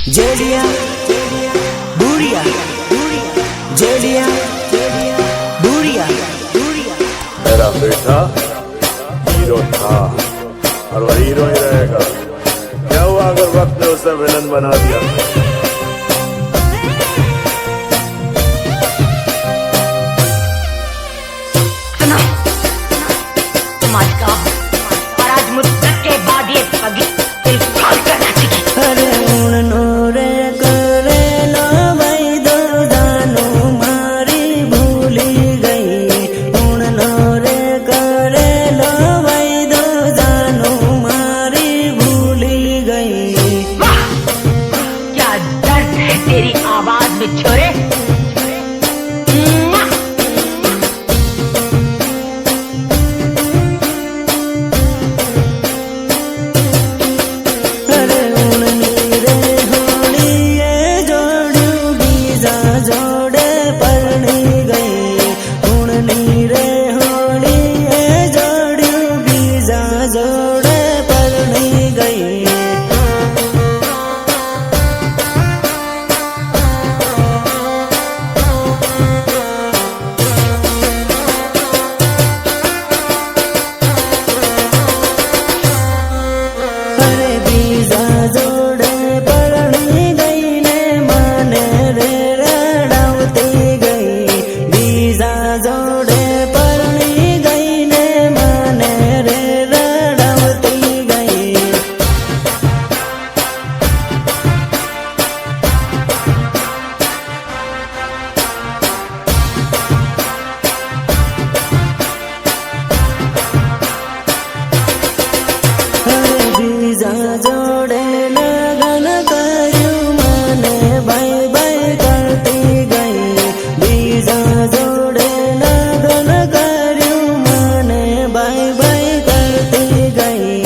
जेलिया बुढ़िया जेलिया बुढ़िया। मेरा बेटा हीरो था और वह हीरो ही रहेगा। क्या हुआ अगर वक्त ने उसे विलन बना दिया? तुम आज का और आज मुद्दत के बाद ये पगी दिल फाड़ कर नाचेगी। अरे उन्होंने करे लो भाई दो जानो मारी भूली गई। उन्होंने करे लो भाई दो जानो मारी भूली गई। वाह क्या दर्द है तेरी आवाज में छोरे। जोड़े लगन करू माने बाय बाय करती गई। बीजा जोड़े लगन करू माने बाय बाय करती गई।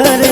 अरे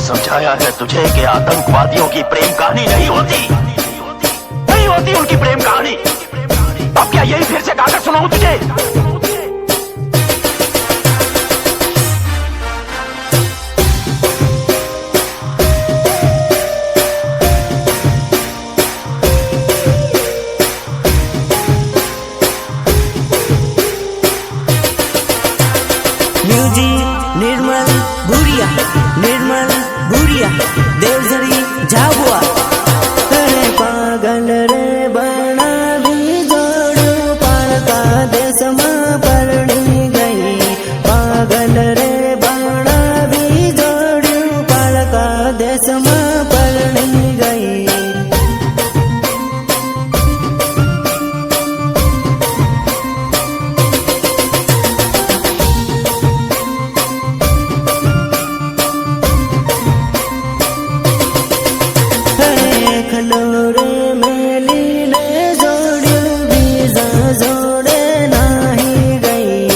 समझाया है तुझे कि आतंकवादियों की प्रेम कहानी नहीं होती, नहीं होती उनकी प्रेम कहानी। अब क्या यही फिर से गाकर सुनाऊं तुझे? म्यूजिक निर्मल बुढ़िया देवझरी झाबुआ। अरे पागल रे बना भी जोड़ू पार का देश में परणी गई। पागल रे बना भी जोड़ू पार का देश में परणी गई। खलोरे मेली ने जोड़ियो बीजा जोड़े नाही गई।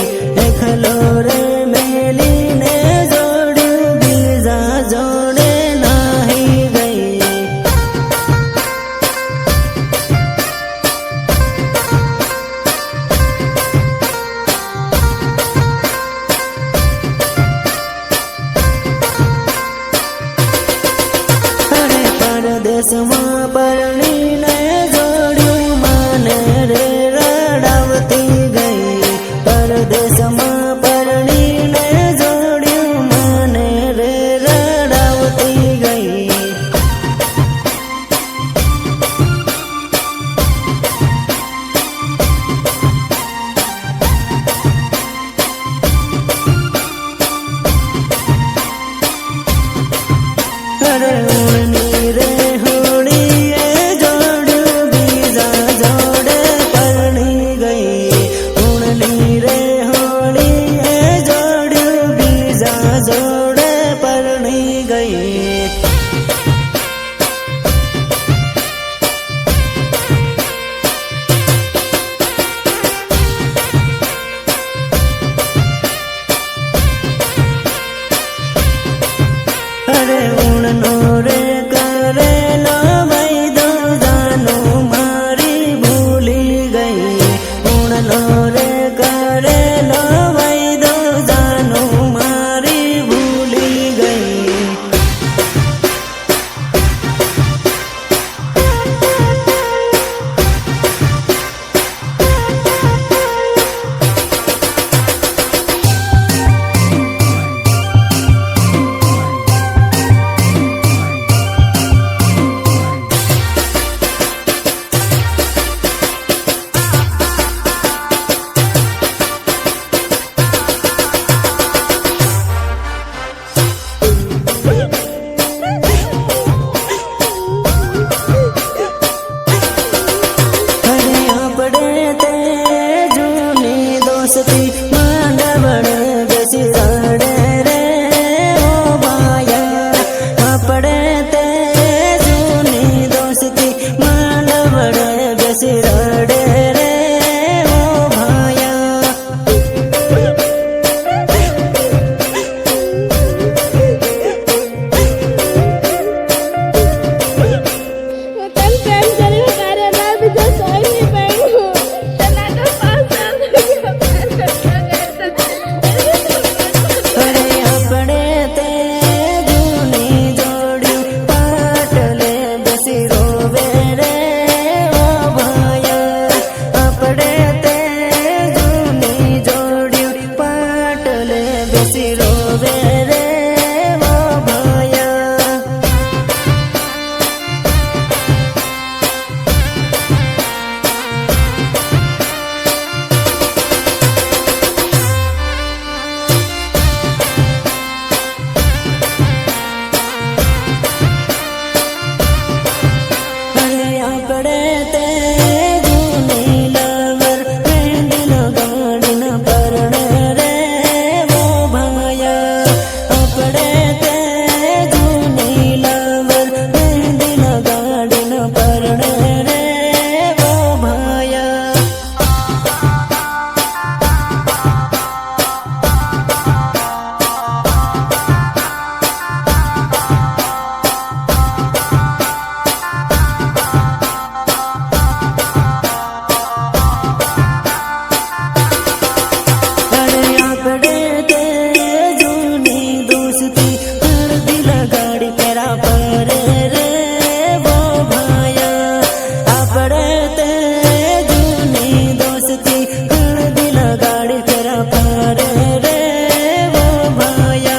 खलोरे मेली ने जोड़ियो बीजा जोड़े नाही गई। अरे परदेश में परणी ने जोड़ियो माने रे रड़ावती गई। परदेश में परणी ने जोड़ियो माने रे रड़ावती गई। अरे उड़नी रे होड़ी जोड़ અરે ઊણનો રે કરેલો વૈદો જાનું મારી ભૂલી ગઈ ઊણનો રે કરેલો વૈદો જાનું મારી ભૂલી ગઈ दोस्ती मांडवड़ बेसी रड़े रे ओ भाया अपड़े ते जूनी दोस्ती मांडवड़ बेसी रड़े रे ओ भाया तन प्रेम करे तारे ना बिजो सोई नहीं पाऊं तना तो पास अरे अपड़े ते जूनी जोड़ी पाटले बेसी रोवे रे ओ भाया अपड़े ते जूनी जोड़ी पाटले बेसी रोवे रे ओ भाया अरे अपड़े ते जूनी लवर मेंदिल गाड़ी न परणे रे वो भाया अपड़े ते जूनी लवर मेंदिल गाड़ी न परणे रे वो भाया अरे अपड़े ते जूनी दोस्ती हर दिल गाड़ी तेरा पर रे वो भाया अपड़े ते जूनी दोस्ती हर दिल गाड़ी तेरा पर रे वो भाया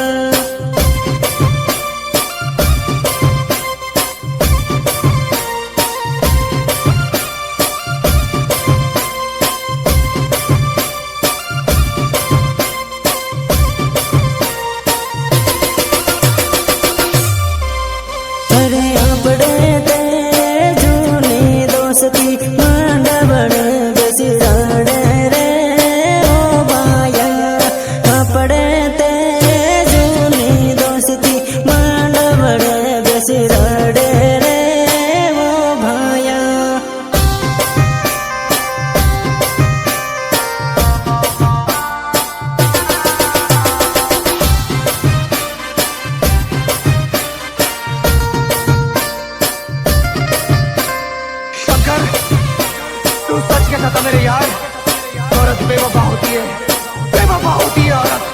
अरे अपड़े ते जूनी दोस्ती मांडवड़ बेसी रड़े रे ओ भाया अपड़े ते जूनी दोस्ती मांडवड़ बेसी रड़े रे ओ भाया शंकर, तू सच कहता था मेरे यार, औरत बेवफा होती है, बेवफा होती है औरत।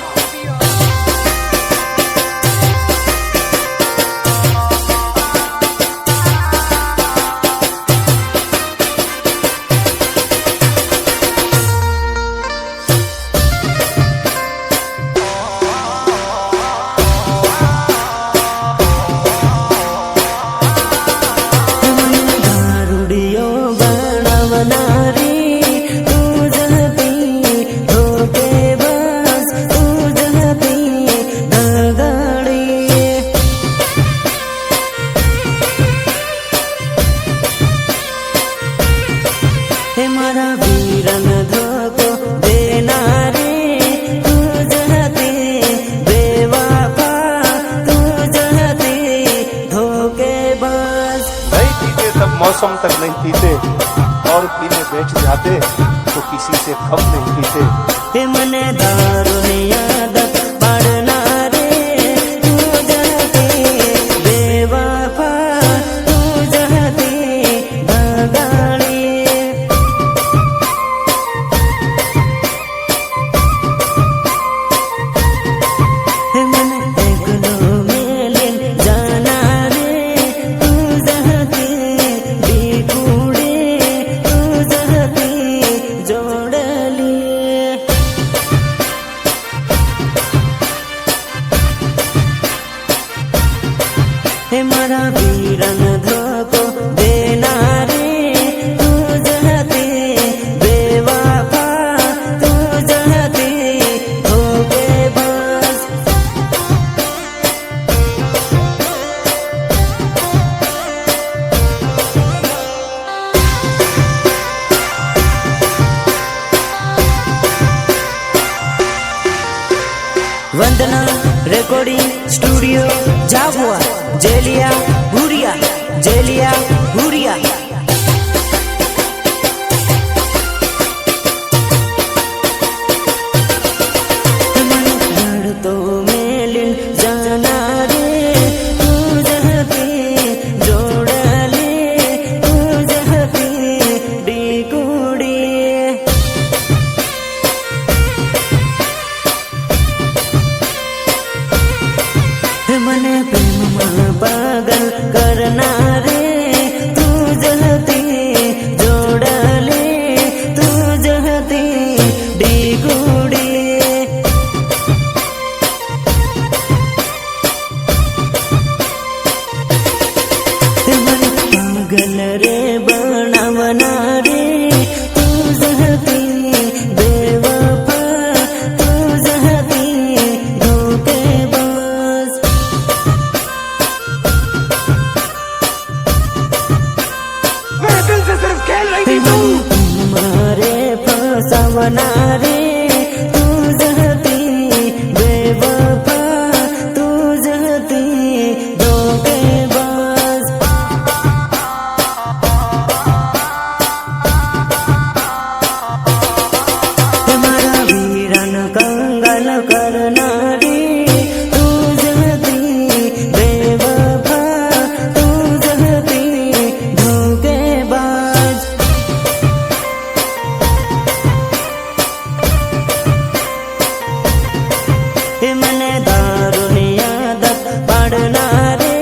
दारुडियो बनवनारी तू जहती धोखेबाज तू जहती दगाड़ी हे मारा वीरन धोको देनारी तू जहती बेवफा तू जहती धोखेबाज नहीं पीते तब मौसम तक नहीं पीते और पीने बैठ जाते तो किसी से कम नहीं पीते हे मने दारुनी आदत पड़ना रे तू जहती हे मारा वीरन धोको देनारे तू जहते बेवफा तू जहते धोखेबाज वंदना रिकॉर्डिंग स्टूडियो झाबुआ जेलिया भूरिया जेलिया भूरिया तो मेलिन जाना रे तू जहते जोड़ ले तू जहते डिकुड़ी मने प्रेम पागल करना रे तू जहती जोड़ ले तू जहती डिगुड़ी मन पागल रे बनावना रे तू जहती बेवफा तू जहती धोखेबाज मेरे दिल से सिर्फ खेल रही थी तू। मारे फसावना रे तू जहती बेवफा तू जहती धोखेबाज तुम्हारा वीरन कंगल करना रे तू जहती बेवफा तू जहती धोखेबाज मने दारुनी आदत पड़ना रे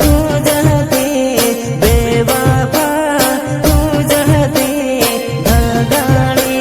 तू जहती बेवफा तू जहती भगाड़ी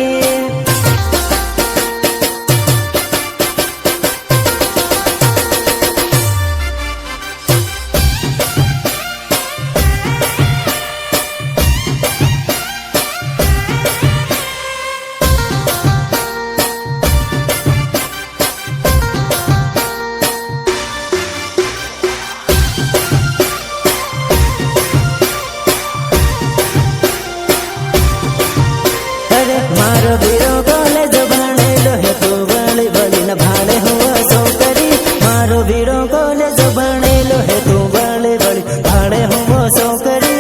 अरे मारो वीरो कॉलेज भणेलो है तू बड़ी बड़ी न भाड़े हुआ सो करी मारो वीरो कॉलेज भणेलो है तू बड़ी बड़ी भाड़े हुआ सो करी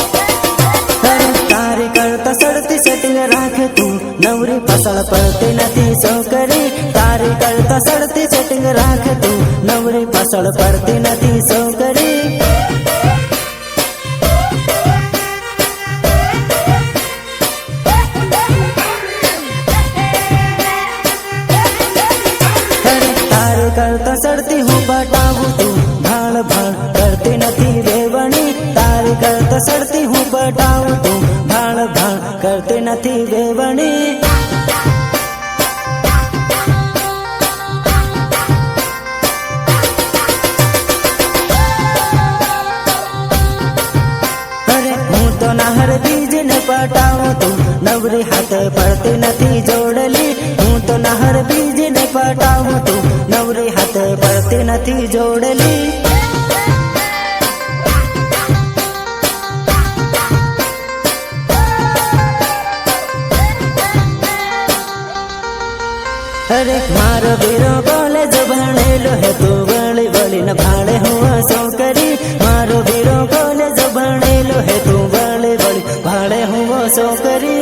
अरे तारी करता सड़ती सेटिंग राखे तू नवरी फसल पड़ती नथी सो करी तारी करता सड़ती सेटिंग राखे तू नवरी फसल पड़ती नथी सो करी अरे तारी करता सड़ती हूँ बटाऊ तू भाड़ भाड़ करती नथी वेवणी तारी करता सड़ती हूँ बटाऊ तू भाड़ भाड़ करती नथी वेवणी अरे हूँ तो नहर बीज ने पटाऊँ तू नवरी हाथ पड़ती नथी जोड़ली हूँ तो नहर बीज ने पटाऊँ तू नवरी हाथ पड़ती नथी जोड़ली अरे मारो वीरो कॉलेज भणेलो है तू बड़ी बड़ी न भाड़े हुआ सो करी मारो वीरो कॉलेज भणेलो है तू बड़ी बड़ी भाड़े हुआ सो करी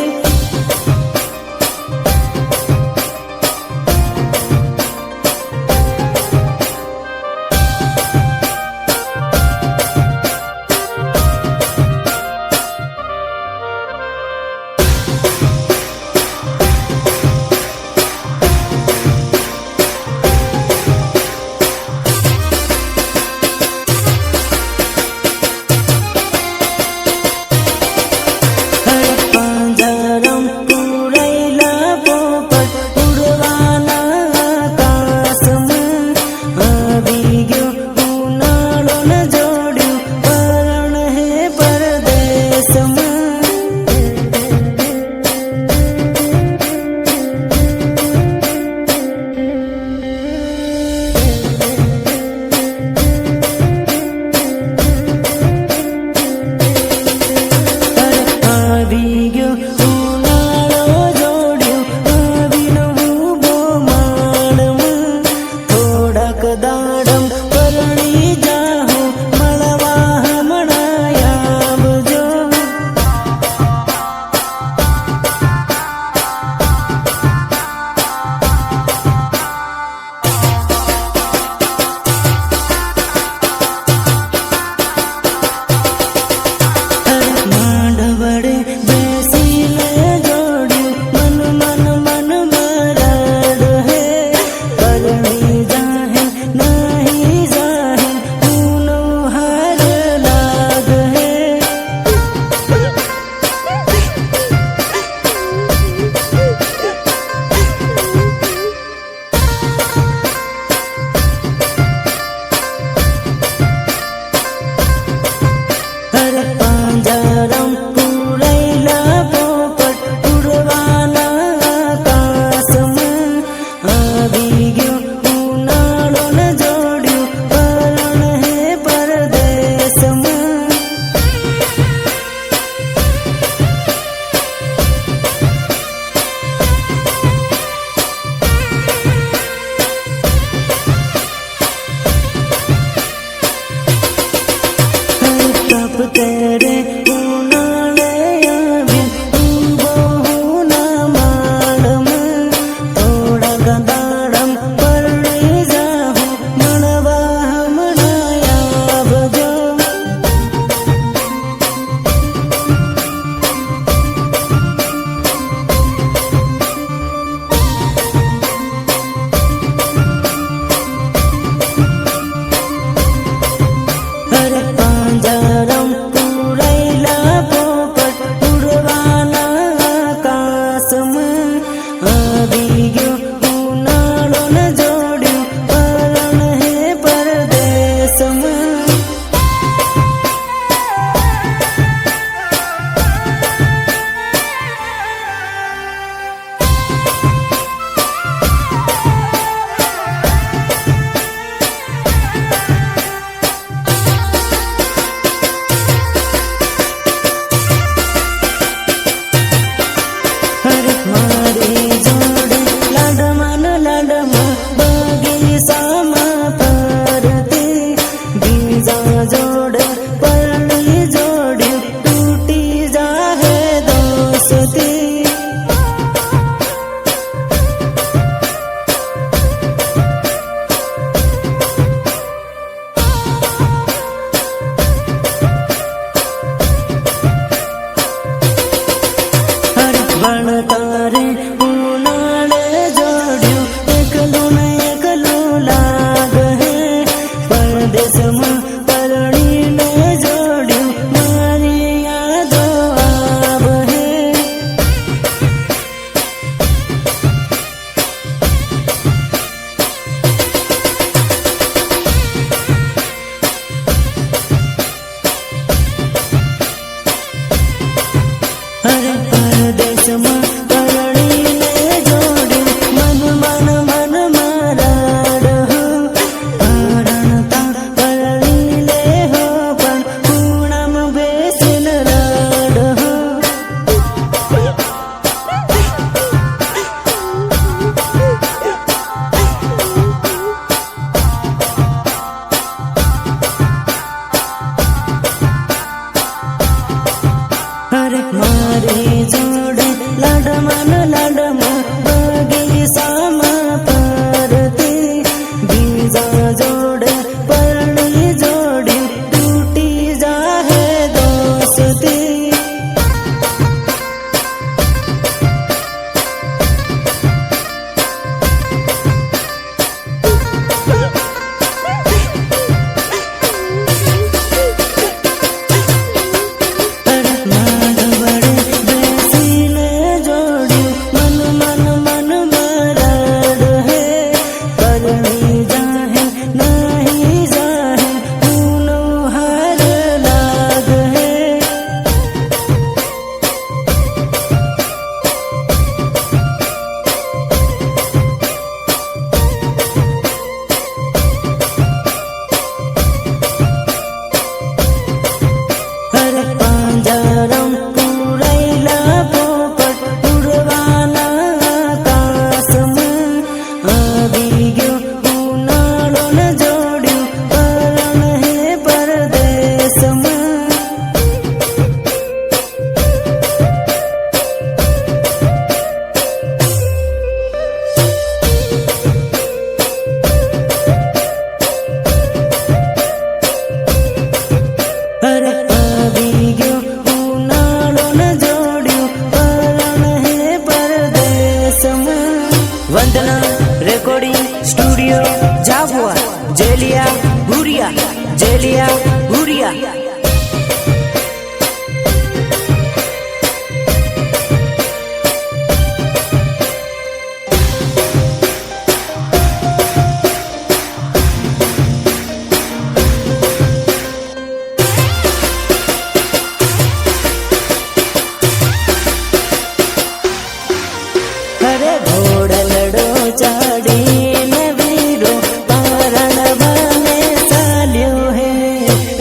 અરે ઘોડલડો ચાડીને વીરો પારણવાને ચાલ્યો હે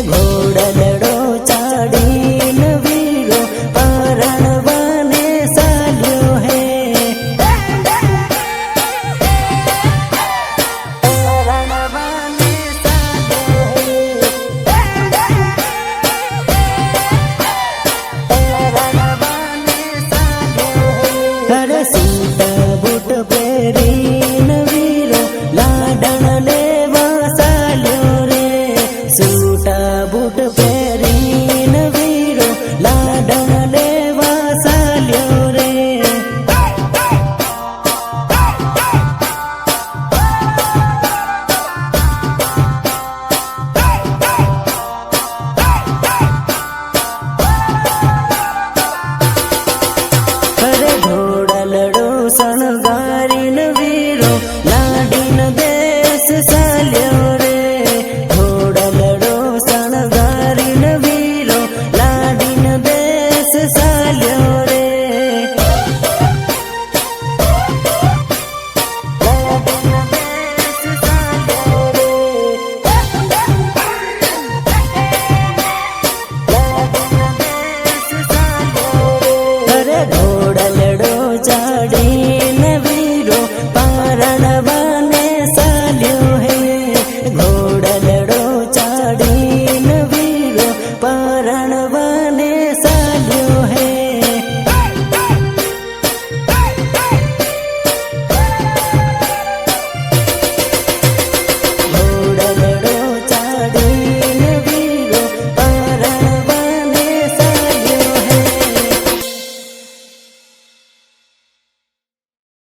ઘોડલડો ચાડીને વીરો પારણવાને ચાલ્યો હે પારણવાને ચાલ્યો હે અરે સૂટા બૂટ પહેરીને વીરો લાડણ લેવા ચાલ્યો રે સૂટા બૂટ પહેરીને વીરો લાડણ લેવા ચાલ્યો રે અરે ઘોડલડો શણગારીને વીરો લાડીને દેશ ચાલ્યો રે ઘોડલડો શણગારીને વીરો લાડીને દેશ ચાલ્યો રે લાડીને દેશ ચાલ્યો રે લાડીને દેશ ચાલ્યો રે અરે ઘોડલડો ચાડી